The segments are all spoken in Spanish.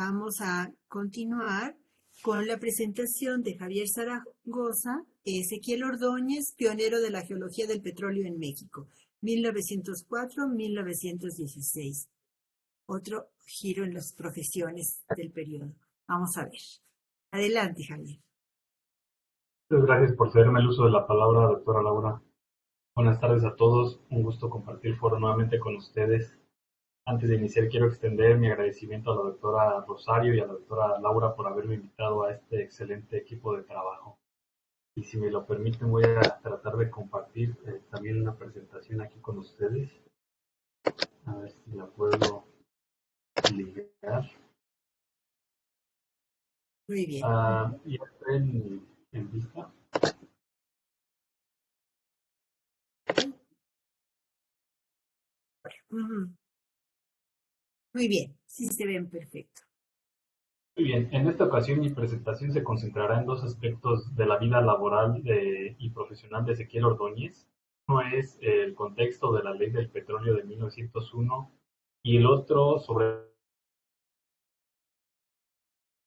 Vamos a continuar con la presentación de Javier Zaragoza, Ezequiel Ordóñez, pionero de la geología del petróleo en México, 1904-1916. Otro giro en las profesiones del periodo. Vamos a ver. Adelante, Javier. Muchas gracias por cederme el uso de la palabra, doctora Laura. Buenas tardes a todos. Un gusto compartir foro nuevamente con ustedes. Antes de iniciar, quiero extender mi agradecimiento a la doctora Rosario y a la doctora Laura por haberme invitado a este excelente equipo de trabajo. Y si me lo permiten, voy a tratar de compartir también una presentación aquí con ustedes. A ver si la puedo ligar. Muy bien. ¿Ya está en vista? Muy bien, sí se ven perfecto. Muy bien, en esta ocasión mi presentación se concentrará en dos aspectos de la vida laboral y profesional de Ezequiel Ordóñez. Uno es el contexto de la Ley del Petróleo de 1901 y el otro sobre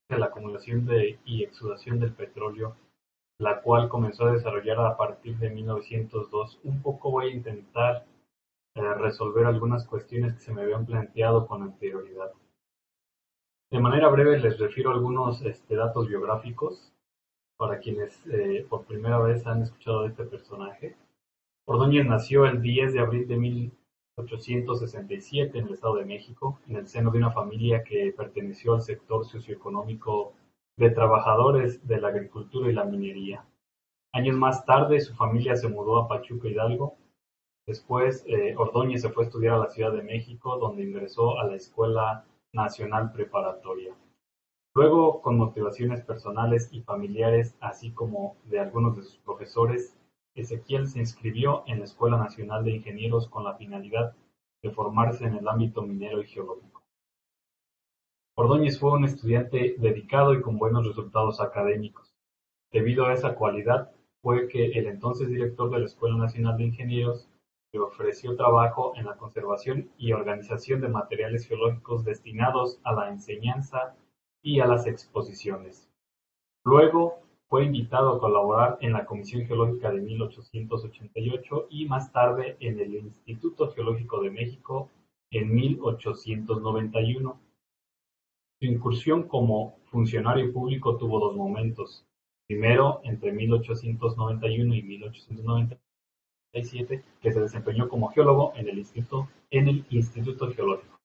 la acumulación y exudación del petróleo, la cual comenzó a desarrollar a partir de 1902. Un poco voy a intentar resolver algunas cuestiones que se me habían planteado con anterioridad. De manera breve les refiero algunos datos biográficos para quienes por primera vez han escuchado de este personaje. Ordóñez nació el 10 de abril de 1867 en el Estado de México, en el seno de una familia que perteneció al sector socioeconómico de trabajadores de la agricultura y la minería. Años más tarde, su familia se mudó a Pachuca, Hidalgo. Después, Ordóñez se fue a estudiar a la Ciudad de México, donde ingresó a la Escuela Nacional Preparatoria. Luego, con motivaciones personales y familiares, así como de algunos de sus profesores, Ezequiel se inscribió en la Escuela Nacional de Ingenieros con la finalidad de formarse en el ámbito minero y geológico. Ordóñez fue un estudiante dedicado y con buenos resultados académicos. Debido a esa cualidad, fue que el entonces director de la Escuela Nacional de Ingenieros le ofreció trabajo en la conservación y organización de materiales geológicos destinados a la enseñanza y a las exposiciones. Luego fue invitado a colaborar en la Comisión Geológica de 1888 y más tarde en el Instituto Geológico de México en 1891. Su incursión como funcionario público tuvo dos momentos. Primero, entre 1891 y 1897, que se desempeñó como geólogo en el Instituto Geológico.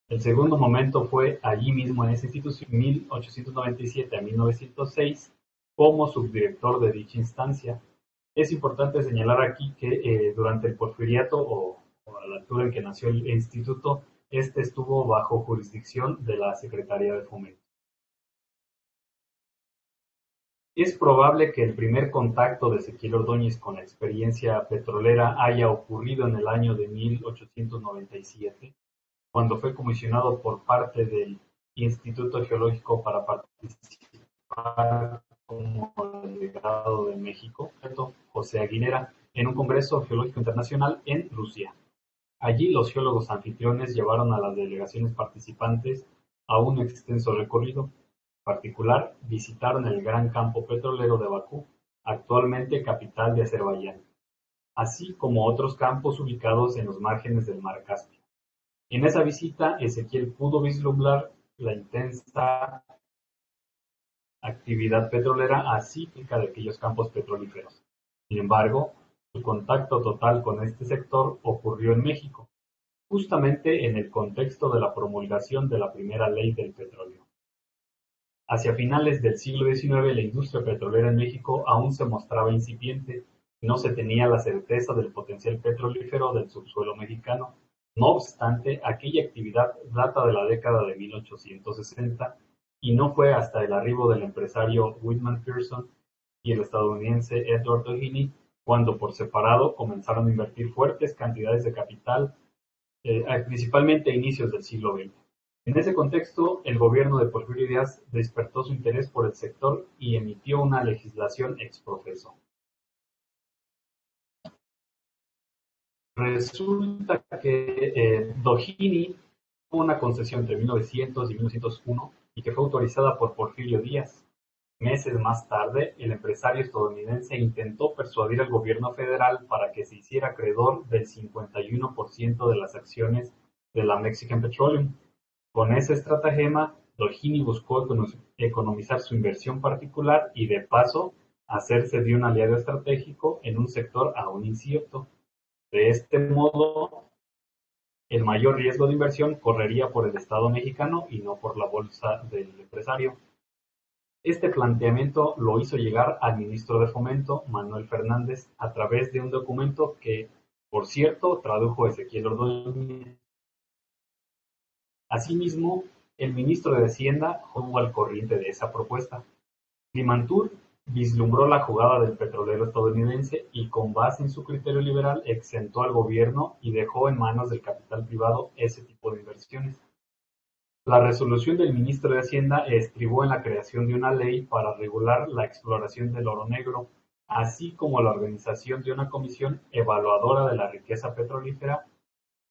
El segundo momento fue allí mismo en esa institución, 1897 a 1906, como subdirector de dicha instancia. Es importante señalar aquí que durante el porfiriato o a la altura en que nació el instituto, este estuvo bajo jurisdicción de la Secretaría de Fomento. Es probable que el primer contacto de Ezequiel Ordóñez con la experiencia petrolera haya ocurrido en el año de 1897, cuando fue comisionado por parte del Instituto Geológico para participar como delegado de México, José Aguilera, en un Congreso Geológico Internacional en Rusia. Allí los geólogos anfitriones llevaron a las delegaciones participantes a un extenso recorrido. En particular, visitaron el gran campo petrolero de Bakú, actualmente capital de Azerbaiyán, así como otros campos ubicados en los márgenes del mar Caspio. En esa visita, Ezequiel pudo vislumbrar la intensa actividad petrolera así cerca de aquellos campos petrolíferos. Sin embargo, su contacto total con este sector ocurrió en México, justamente en el contexto de la promulgación de la primera ley del petróleo. Hacia finales del siglo XIX, la industria petrolera en México aún se mostraba incipiente y no se tenía la certeza del potencial petrolífero del subsuelo mexicano. No obstante, aquella actividad data de la década de 1860 y no fue hasta el arribo del empresario Whitman Pearson y el estadounidense Edward Doheny cuando por separado comenzaron a invertir fuertes cantidades de capital, principalmente a inicios del siglo XX. En ese contexto, el gobierno de Porfirio Díaz despertó su interés por el sector y emitió una legislación ex profeso. Resulta que Doheny una concesión entre 1900 y 1901 y que fue autorizada por Porfirio Díaz. Meses más tarde, el empresario estadounidense intentó persuadir al gobierno federal para que se hiciera acreedor del 51% de las acciones de la Mexican Petroleum. Con ese estratagema, Doheny buscó economizar su inversión particular y, de paso, hacerse de un aliado estratégico en un sector aún incierto. De este modo, el mayor riesgo de inversión correría por el Estado mexicano y no por la bolsa del empresario. Este planteamiento lo hizo llegar al ministro de Fomento, Manuel Fernández, a través de un documento que, por cierto, tradujo Ezequiel Ordóñez. Asimismo, el ministro de Hacienda estuvo al corriente de esa propuesta. Limantour vislumbró la jugada del petrolero estadounidense y, con base en su criterio liberal, exentó al gobierno y dejó en manos del capital privado ese tipo de inversiones. La resolución del ministro de Hacienda estribó en la creación de una ley para regular la exploración del oro negro, así como la organización de una comisión evaluadora de la riqueza petrolífera,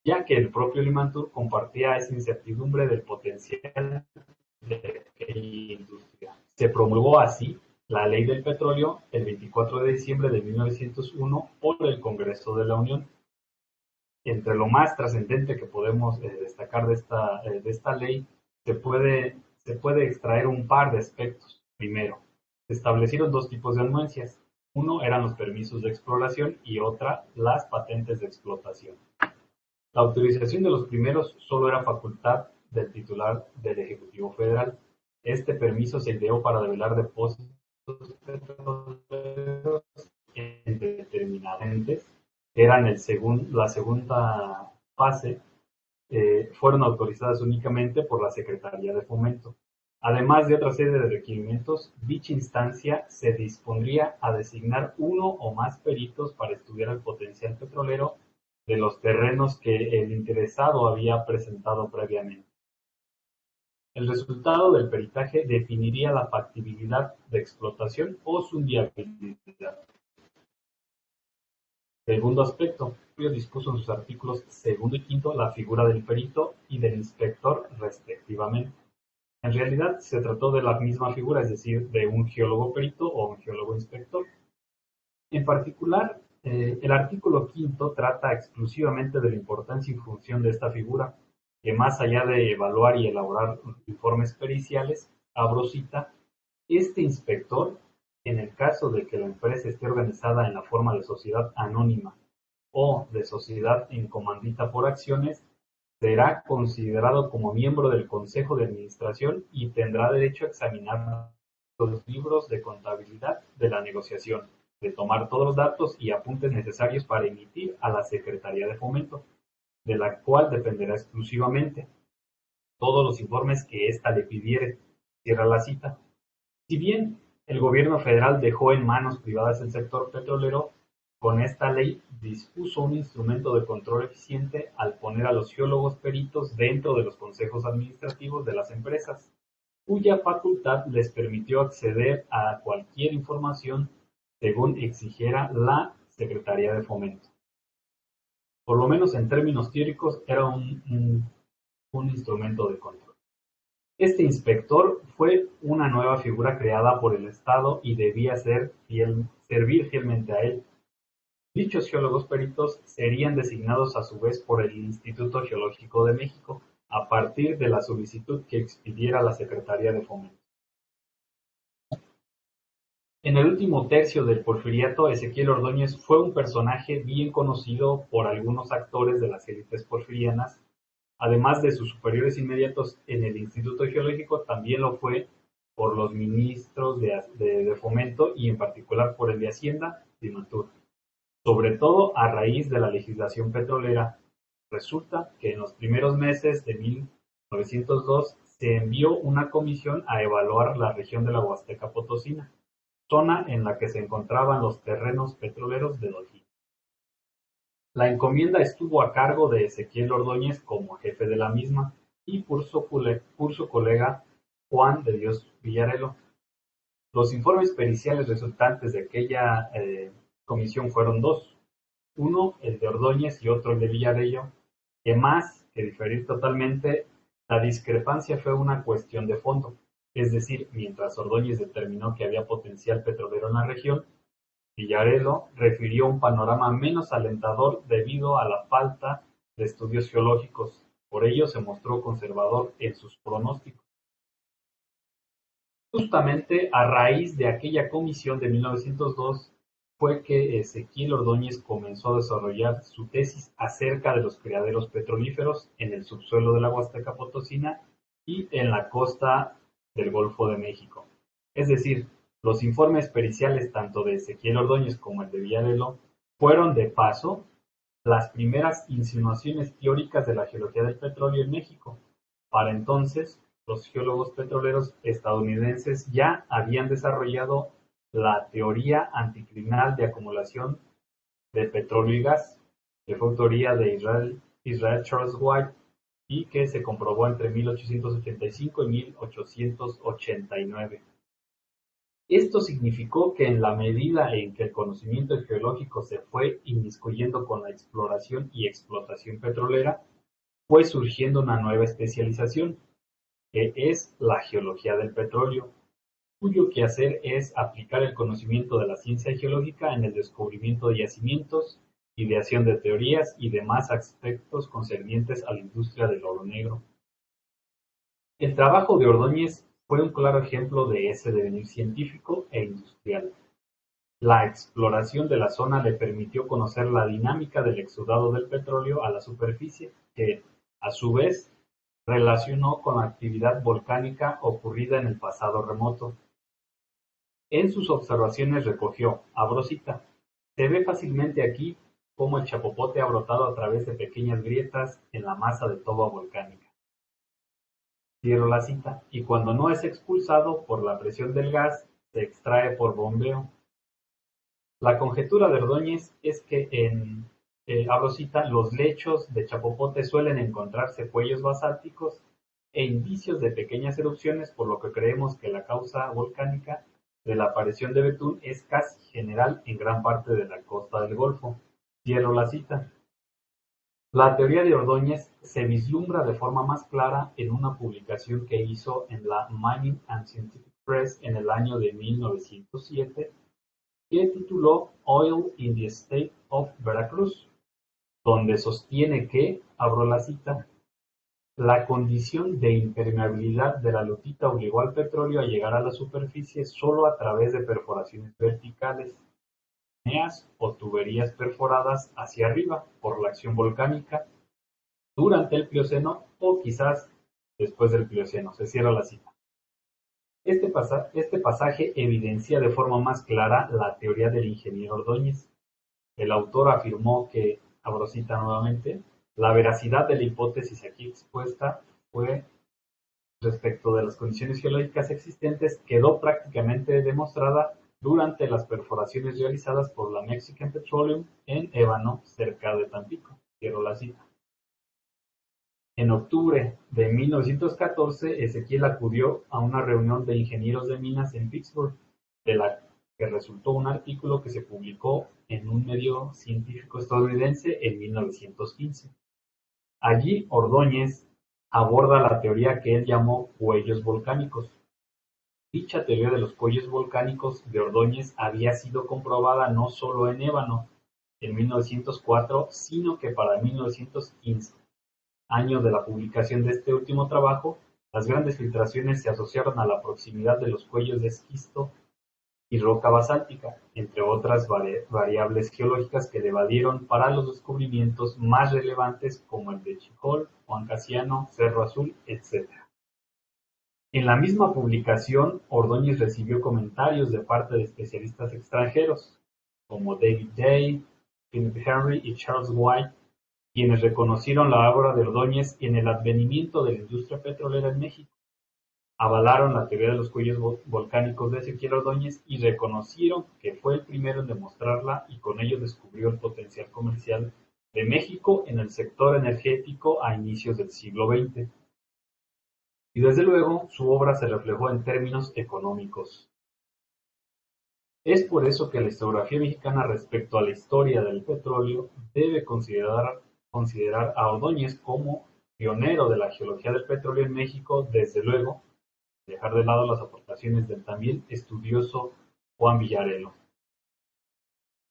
ya que el propio Limantour compartía esa incertidumbre del potencial de aquella industria. Se promulgó así la Ley del Petróleo el 24 de diciembre de 1901 por el Congreso de la Unión. Entre lo más trascendente que podemos destacar de esta ley, se puede extraer un par de aspectos. Primero, se establecieron dos tipos de anuencias. Uno eran los permisos de exploración y otra, las patentes de explotación. La autorización de los primeros solo era facultad del titular del Ejecutivo Federal. Este permiso se ideó para develar depósitos petroleros en determinados entes, eran la segunda fase, fueron autorizadas únicamente por la Secretaría de Fomento. Además de otra serie de requerimientos, dicha instancia se dispondría a designar uno o más peritos para estudiar el potencial petrolero de los terrenos que el interesado había presentado previamente. El resultado del peritaje definiría la factibilidad de explotación o su viabilidad. Segundo aspecto, dispuso en sus artículos segundo y quinto la figura del perito y del inspector respectivamente. En realidad se trató de la misma figura, es decir, de un geólogo perito o un geólogo inspector. En particular, el artículo quinto trata exclusivamente de la importancia y función de esta figura, que más allá de evaluar y elaborar informes periciales, abro cita, este inspector, en el caso de que la empresa esté organizada en la forma de sociedad anónima o de sociedad en comandita por acciones, será considerado como miembro del Consejo de Administración y tendrá derecho a examinar los libros de contabilidad de la negociación, de tomar todos los datos y apuntes necesarios para emitir a la Secretaría de Fomento, de la cual dependerá exclusivamente todos los informes que ésta le pidiere. Cierra la cita. Si bien el gobierno federal dejó en manos privadas el sector petrolero, con esta ley dispuso un instrumento de control eficiente al poner a los geólogos peritos dentro de los consejos administrativos de las empresas, cuya facultad les permitió acceder a cualquier información según exigiera la Secretaría de Fomento. Por lo menos en términos teóricos era un instrumento de control. Este inspector fue una nueva figura creada por el Estado y debía servir fielmente a él. Dichos geólogos peritos serían designados a su vez por el Instituto Geológico de México a partir de la solicitud que expidiera la Secretaría de Fomento. En el último tercio del Porfiriato, Ezequiel Ordóñez fue un personaje bien conocido por algunos actores de las élites porfirianas. Además de sus superiores inmediatos en el Instituto Geológico, también lo fue por los ministros de Fomento y en particular por el de Hacienda, Limantour. Sobre todo a raíz de la legislación petrolera, resulta que en los primeros meses de 1902 se envió una comisión a evaluar la región de la Huasteca Potosina, zona en la que se encontraban los terrenos petroleros de Doheny. La encomienda estuvo a cargo de Ezequiel Ordóñez como jefe de la misma y por su colega Juan de Dios Villarelo. Los informes periciales resultantes de aquella comisión fueron dos, uno el de Ordóñez y otro el de Villarello, que más que diferir totalmente La discrepancia fue una cuestión de fondo, es decir, mientras Ordóñez determinó que había potencial petrolero en la región, Villarelo refirió un panorama menos alentador debido a la falta de estudios geológicos. Por ello se mostró conservador en sus pronósticos. Justamente a raíz de aquella comisión de 1902 fue que Ezequiel Ordóñez comenzó a desarrollar su tesis acerca de los criaderos petrolíferos en el subsuelo de la Huasteca Potosina y en la costa del Golfo de México. Es decir, los informes periciales tanto de Ezequiel Ordóñez como el de Villarelo fueron de paso las primeras insinuaciones teóricas de la geología del petróleo en México. Para entonces, los geólogos petroleros estadounidenses ya habían desarrollado la teoría anticlinal de acumulación de petróleo y gas, que fue autoría de Israel Charles White y que se comprobó entre 1885 y 1889. Esto significó que en la medida en que el conocimiento geológico se fue inmiscuyendo con la exploración y explotación petrolera, fue surgiendo una nueva especialización, que es la geología del petróleo, cuyo quehacer es aplicar el conocimiento de la ciencia geológica en el descubrimiento de yacimientos, ideación de teorías y demás aspectos concernientes a la industria del oro negro. El trabajo de Ordóñez fue un claro ejemplo de ese devenir científico e industrial. La exploración de la zona le permitió conocer la dinámica del exudado del petróleo a la superficie, que, a su vez, relacionó con la actividad volcánica ocurrida en el pasado remoto. En sus observaciones recogió, abro cita, se ve fácilmente aquí cómo el chapopote ha brotado a través de pequeñas grietas en la masa de toba volcánica. Cierro la cita, y cuando no es expulsado por la presión del gas, se extrae por bombeo. La conjetura de Ordóñez es que en abro cita, los lechos de chapopote suelen encontrarse cuellos basálticos e indicios de pequeñas erupciones, por lo que creemos que la causa volcánica de la aparición de betún es casi general en gran parte de la costa del Golfo. Cierro la cita. La teoría de Ordóñez se vislumbra de forma más clara en una publicación que hizo en la Mining and Scientific Press en el año de 1907, que tituló Oil in the State of Veracruz, donde sostiene que, abro la cita, la condición de impermeabilidad de la lutita obligó al petróleo a llegar a la superficie solo a través de perforaciones verticales, chimeneas o tuberías perforadas hacia arriba por la acción volcánica durante el Plioceno o quizás después del Plioceno. Se cierra la cita. Este pasaje evidencia de forma más clara la teoría del ingeniero Ordóñez. El autor afirmó que, abro cita nuevamente, la veracidad de la hipótesis aquí expuesta fue respecto de las condiciones geológicas existentes quedó prácticamente demostrada durante las perforaciones realizadas por la Mexican Petroleum en Ébano, cerca de Tampico. Cierro la cita. En octubre de 1914, Ezequiel acudió a una reunión de ingenieros de minas en Pittsburgh, de la que resultó un artículo que se publicó en un medio científico estadounidense en 1915. Allí Ordóñez aborda la teoría que él llamó cuellos volcánicos. Dicha teoría de los cuellos volcánicos de Ordóñez había sido comprobada no solo en Ébano en 1904, sino que para 1915, año de la publicación de este último trabajo, las grandes filtraciones se asociaron a la proximidad de los cuellos de esquisto y roca basáltica, entre otras variables geológicas que le valieron para los descubrimientos más relevantes como el de Chicol, Juan Casiano, Cerro Azul, etc. En la misma publicación, Ordóñez recibió comentarios de parte de especialistas extranjeros, como David Day, Philip Henry y Charles White, quienes reconocieron la obra de Ordóñez en el advenimiento de la industria petrolera en México. Avalaron la teoría de los cuellos volcánicos de Ezequiel Ordóñez y reconocieron que fue el primero en demostrarla y con ello descubrió el potencial comercial de México en el sector energético a inicios del siglo XX. Y desde luego su obra se reflejó en términos económicos. Es por eso que la historiografía mexicana respecto a la historia del petróleo debe considerar a Ordóñez como pionero de la geología del petróleo en México, desde luego, dejar de lado las aportaciones del también estudioso Juan Villarelo.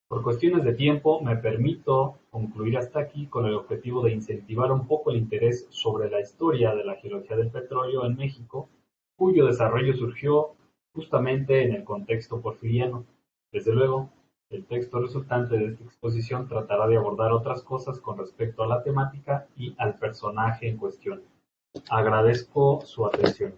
Por cuestiones de tiempo, me permito concluir hasta aquí con el objetivo de incentivar un poco el interés sobre la historia de la geología del petróleo en México, cuyo desarrollo surgió justamente en el contexto porfiriano. Desde luego, el texto resultante de esta exposición tratará de abordar otras cosas con respecto a la temática y al personaje en cuestión. Agradezco su atención.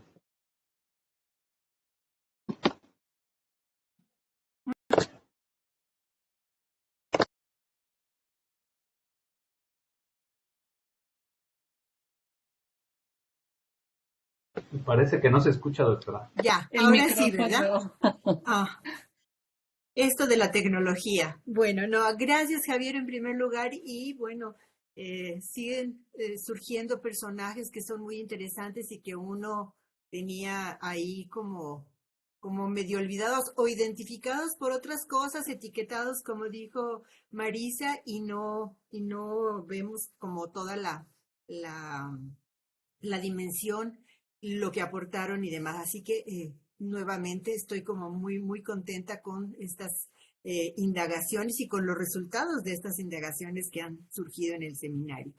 Parece que no se escucha, doctora. Ya, El ahora sí, ¿verdad? micrófono. Ah, esto de la tecnología. Bueno, no, gracias Javier en primer lugar y bueno, siguen surgiendo personajes que son muy interesantes y que uno tenía ahí como medio olvidados o identificados por otras cosas, etiquetados como dijo Marisa y no vemos como toda la, la dimensión, lo que aportaron y demás. Así que nuevamente estoy como muy contenta con estas indagaciones y con los resultados de estas indagaciones que han surgido en el seminario.